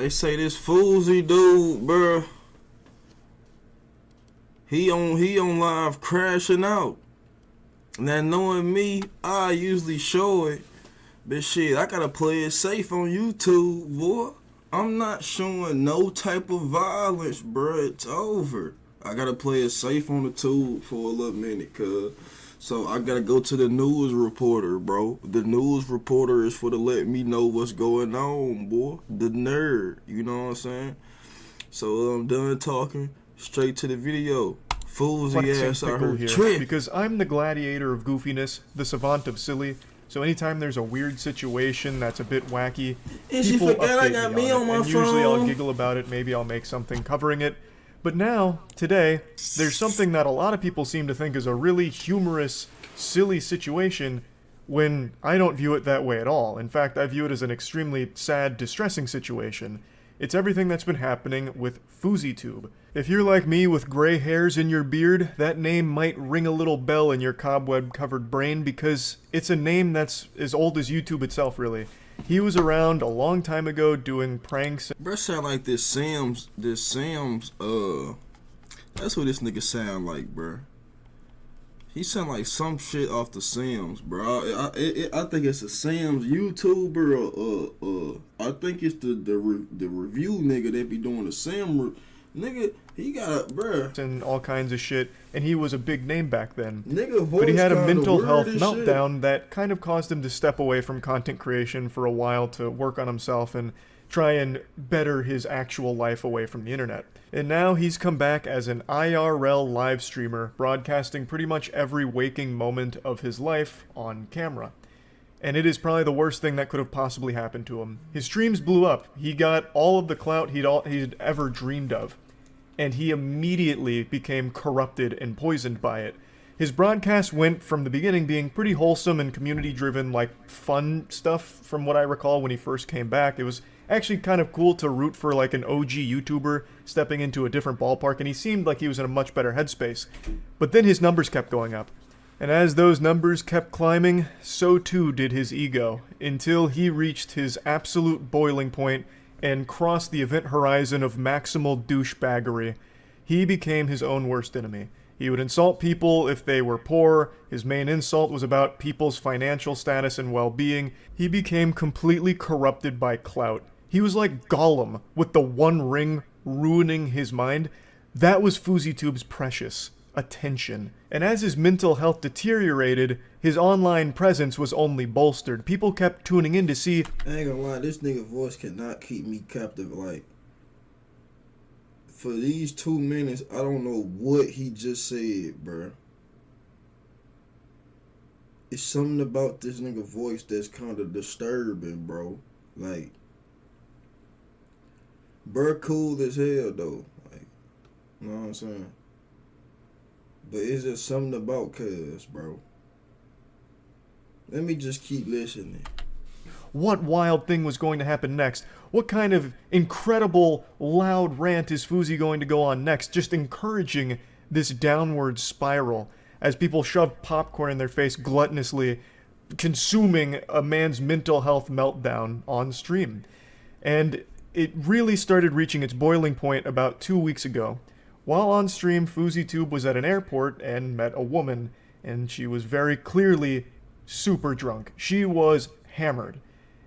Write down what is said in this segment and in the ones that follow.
They say this Fousey dude, bruh. He on live crashing out. Now knowing me, I usually show it. But shit, I gotta play it safe on YouTube, boy. I'm not showing no type of violence, bruh. It's over. I gotta play it safe on the tube for a little minute, cuz. So I gotta go to the news reporter, bro. The news reporter is for to let me know what's going on, boy. The nerd, you know what I'm saying? So I'm done talking. Straight to the video. Fousey ass out here trip. Because I'm the gladiator of goofiness, the savant of silly. So anytime there's a weird situation that's a bit wacky, people update me on it, and usually I'll giggle about it, maybe I'll make something covering it. But now, today, there's something that a lot of people seem to think is a really humorous, silly situation, when I don't view it that way at all. In fact, I view it as an extremely sad, distressing situation. It's everything that's been happening with FouseyTube. If you're like me with gray hairs in your beard, that name might ring a little bell in your cobweb-covered brain because it's a name that's as old as YouTube itself, really. He was around a long time ago doing pranks. Bruh sound like this Sam's, that's what this nigga sound like, bruh. He sound like some shit off the Sam's, bro. I think it's a Sam's YouTuber. I think it's the review nigga that be doing the Sam nigga. He got a bruh and all kinds of shit, and he was a big name back then. Nigga voice but he had a mental health shit. meltdown that kind of caused him to step away from content creation for a while to work on himself and try and better his actual life away from the internet. And now he's come back as an IRL live streamer, broadcasting pretty much every waking moment of his life on camera. And it is probably the worst thing that could have possibly happened to him. His streams blew up. He got all of the clout he'd ever dreamed of. And he immediately became corrupted and poisoned by it. His broadcasts went from the beginning being pretty wholesome and community-driven, like fun stuff from what I recall when he first came back. It was actually kind of cool to root for like an OG YouTuber stepping into a different ballpark, and he seemed like he was in a much better headspace. But then his numbers kept going up. And as those numbers kept climbing, so too did his ego, until he reached his absolute boiling point and crossed the event horizon of maximal douchebaggery. He became his own worst enemy. He would insult people if they were poor. His main insult was about people's financial status and well-being. He became completely corrupted by clout. He was like Gollum, with the One Ring ruining his mind. That was FouseyTube's precious attention. And as his mental health deteriorated, his online presence was only bolstered. People kept tuning in to see... I ain't gonna lie, this nigga voice cannot keep me captive. Like, for these 2 minutes, I don't know what he just said, bruh. It's something about this nigga voice that's kind of disturbing, bro. Like, bruh cool as hell, though. Like, you know what I'm saying? But it's just something about cuz, bro. Let me just keep listening. What wild thing was going to happen next? What kind of incredible, loud rant is Fousey going to go on next? Just encouraging this downward spiral as people shove popcorn in their face gluttonously, consuming a man's mental health meltdown on stream. And it really started reaching its boiling point about 2 weeks ago. While on stream, FouseyTube was at an airport and met a woman, and she was very clearly super drunk. She was hammered.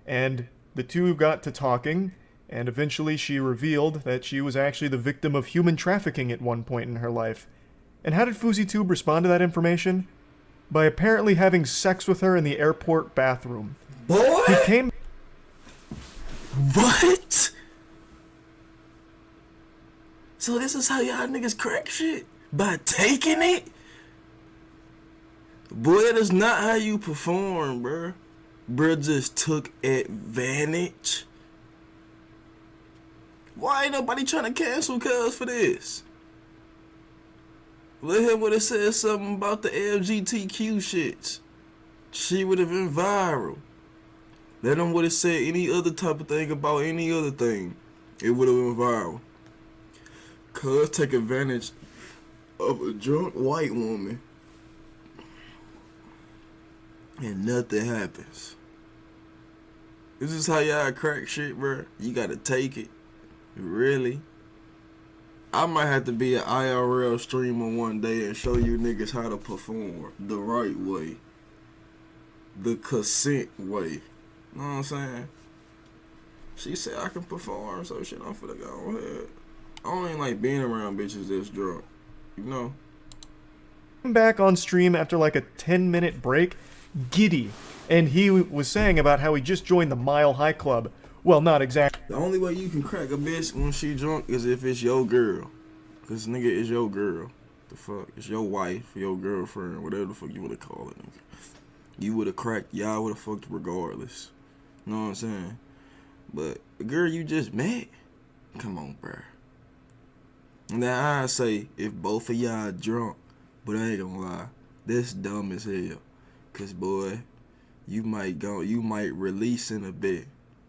And the two got to talking, and eventually she revealed that she was actually the victim of human trafficking at one point in her life. And how did FouseyTube respond to that information? By apparently having sex with her in the airport bathroom. Boy! He came... What? So this is how y'all niggas crack shit? By taking it? Boy, that is not how you perform, bruh. Bruh just took advantage. Why ain't nobody trying to cancel cuz for this? Let him would have said something about the LGBTQ shits. She would have been viral. Let him would have said any other type of thing about any other thing. It would have been viral. Cuz take advantage of a drunk white woman and nothing happens. This is how y'all crack shit, bro. You gotta take it. Really? I might have to be an IRL streamer one day and show you niggas how to perform the right way. The consent way. Know what I'm saying? She said I can perform, so shit, I'm finna go ahead. I don't even like being around bitches that's drunk. You know? Back on stream after like a 10-minute break, giddy. And he was saying about how he just joined the Mile High Club. Well, not exactly. The only way you can crack a bitch when she drunk is if it's your girl. Cause nigga, it's your girl. The fuck? It's your wife, your girlfriend, whatever the fuck you wanna call it, nigga. You would've cracked, y'all would've fucked regardless. You know what I'm saying? But the girl you just met, come on, bruh. Now I say, if both of y'all drunk, but I ain't gonna lie, that's dumb as hell. Cause boy, you might release in a bit.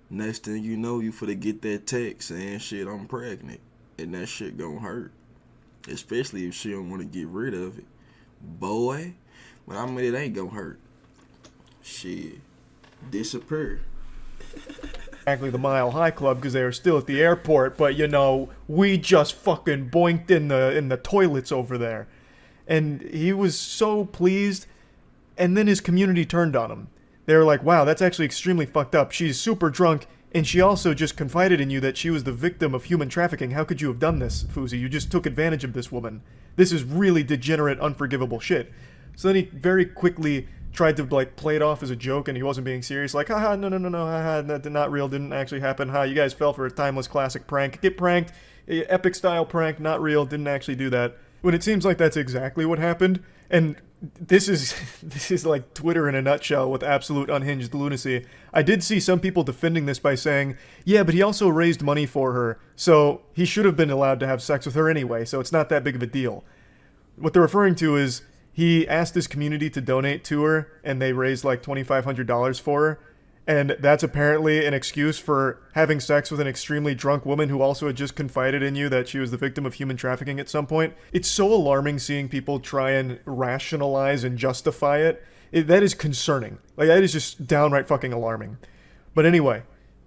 Next thing you know, you finna get that text saying shit, I'm pregnant. And that shit gonna hurt. Especially if she don't wanna get rid of it. Boy, but I mean it ain't gonna hurt. Shit. Disappear. Exactly the Mile High Club because they were still at the airport, but you know, we just fucking boinked in the toilets over there. And he was so pleased, and then his community turned on him. They were like, wow, that's actually extremely fucked up. She's super drunk, and she also just confided in you that she was the victim of human trafficking. How could you have done this, Fousey? You just took advantage of this woman. This is really degenerate, unforgivable shit. So then he very quickly tried to like play it off as a joke, and he wasn't being serious. Like, haha, no, haha, not real, didn't actually happen. Ha, you guys fell for a timeless classic prank. Get pranked, epic style prank, not real, didn't actually do that. When it seems like that's exactly what happened, and this is like Twitter in a nutshell with absolute unhinged lunacy. I did see some people defending this by saying, yeah, but he also raised money for her, so he should have been allowed to have sex with her anyway, so it's not that big of a deal. What they're referring to is he asked his community to donate to her, and they raised like $2,500 for her. And that's apparently an excuse for having sex with an extremely drunk woman who also had just confided in you that she was the victim of human trafficking at some point. It's so alarming seeing people try and rationalize and justify it. That is concerning. Like, that is just downright fucking alarming. But anyway,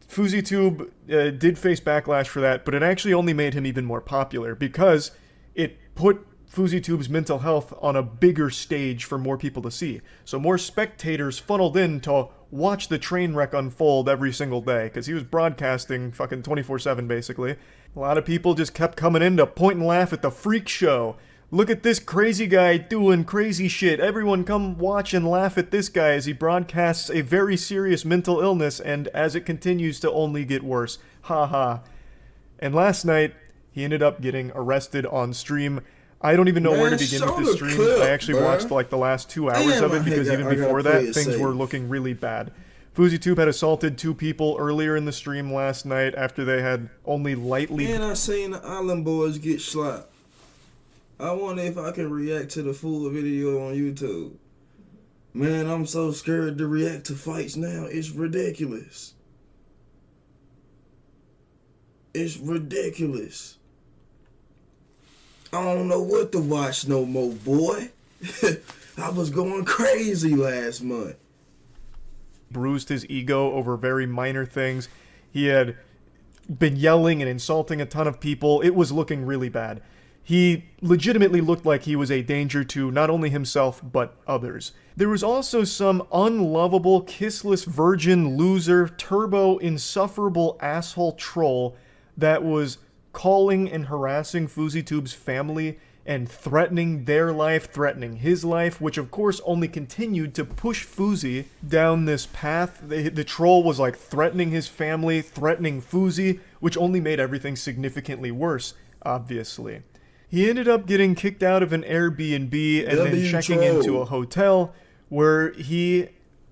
FouseyTube did face backlash for that, but it actually only made him even more popular because it put FouseyTube's mental health on a bigger stage for more people to see. So more spectators funneled in to watch the train wreck unfold every single day, because he was broadcasting fucking 24/7 basically. A lot of people just kept coming in to point and laugh at the freak show. Look at this crazy guy doing crazy shit. Everyone come watch and laugh at this guy as he broadcasts a very serious mental illness, and as it continues to only get worse. Ha ha. And last night, he ended up getting arrested on stream. I don't even know where to begin with this stream. I actually watched like the last 2 hours of it because even before that, things were looking really bad. FouseyTube had assaulted 2 people earlier in the stream last night after they had only lightly... And I seen the Island Boys get slapped. I wonder if I can react to the full video on YouTube. Man, I'm so scared to react to fights now. It's ridiculous. It's ridiculous. I don't know what to watch no more, boy. I was going crazy last month. Bruised his ego over very minor things. He had been yelling and insulting a ton of people. It was looking really bad. He legitimately looked like he was a danger to not only himself, but others. There was also some unlovable, kissless virgin loser, turbo, insufferable asshole troll that was calling and harassing FouseyTube's family and threatening their life, threatening his life, which of course only continued to push Fousey down this path. The troll was like threatening his family, threatening Fousey, which only made everything significantly worse, obviously. He ended up getting kicked out of an Airbnb and then checking into a hotel where he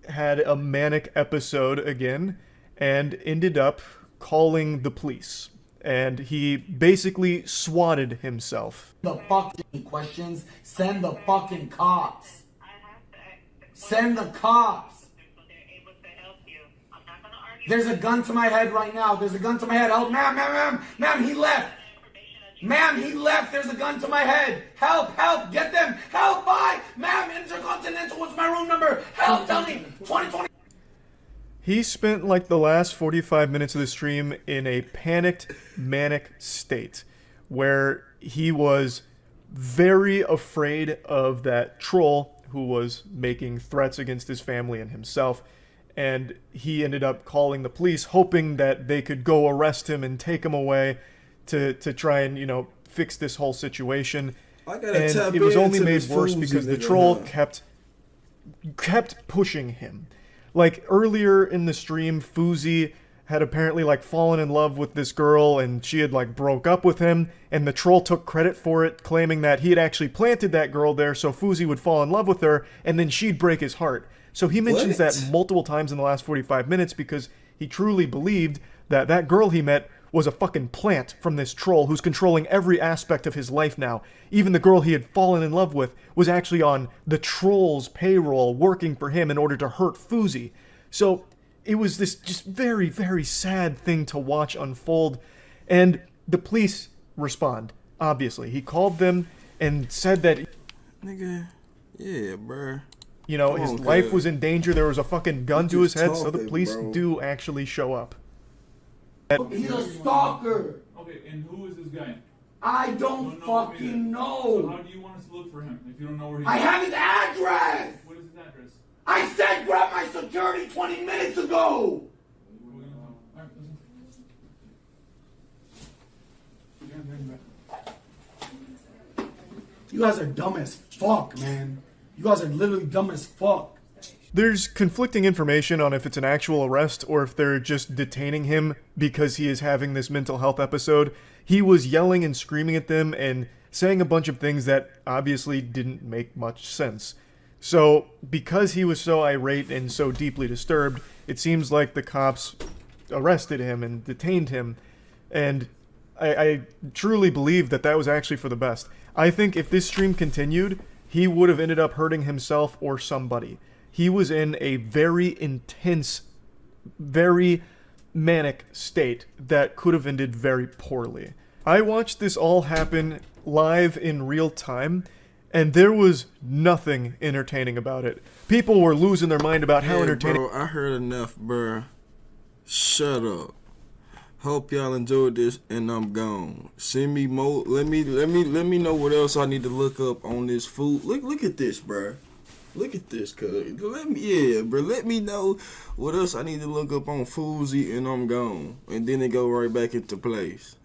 had a manic episode again and ended up calling the police. And he basically swatted himself. The fucking questions, send the fucking cops. Send the cops. There's a gun to my head right now. There's a gun to my head. Help, ma'am, he left. Ma'am, he left. There's a gun to my head. Help, get them. Help, bye. Ma'am, Intercontinental, what's my room number? Help, tell me. 2020. He spent like the last 45 minutes of the stream in a panicked, manic state where he was very afraid of that troll who was making threats against his family and himself. And he ended up calling the police, hoping that they could go arrest him and take him away to try and, you know, fix this whole situation. I gotta And tap it was only into made this worse Fousey because the nigga, troll huh? kept pushing him. Like earlier in the stream, Fousey had apparently like fallen in love with this girl and she had like broke up with him, and the troll took credit for it, claiming that he had actually planted that girl there so Fousey would fall in love with her and then she'd break his heart. So he mentions What? that multiple times in the last 45 minutes because he truly believed that that girl he met was a fucking plant from this troll who's controlling every aspect of his life now. Even the girl he had fallen in love with was actually on the troll's payroll working for him in order to hurt Fousey. So it was this just very, very sad thing to watch unfold. And the police respond, obviously. He called them and said that, Nigga, yeah, bruh. you know, Come his on, life cuz. was in danger. There was a fucking gun to his just head, so the talking, police bro. do actually show up. He's a stalker. Okay, and who is this guy? I don't fucking know. So how do you want us to look for him if you don't know where he is? I have his address. What is his address? I said grab my security 20 minutes ago. Alright, listen. Yeah, bring him back. You guys are dumb as fuck, man. You guys are literally dumb as fuck. There's conflicting information on if it's an actual arrest or if they're just detaining him because he is having this mental health episode. He was yelling and screaming at them and saying a bunch of things that obviously didn't make much sense. So, because he was so irate and so deeply disturbed, it seems like the cops arrested him and detained him. And I truly believe that that was actually for the best. I think if this stream continued, he would have ended up hurting himself or somebody. He was in a very intense, very manic state that could have ended very poorly. I watched this all happen live in real time, and there was nothing entertaining about it. People were losing their mind about how Hey, entertaining. bro, I heard enough, bruh. Shut up. Hope y'all enjoyed this, and I'm gone. Send me more. Let me know what else I need to look up on this food. Look at this, bruh. Look at this, cuz. Let me know what else I need to look up on Fousey, and I'm gone. And then it go right back into place.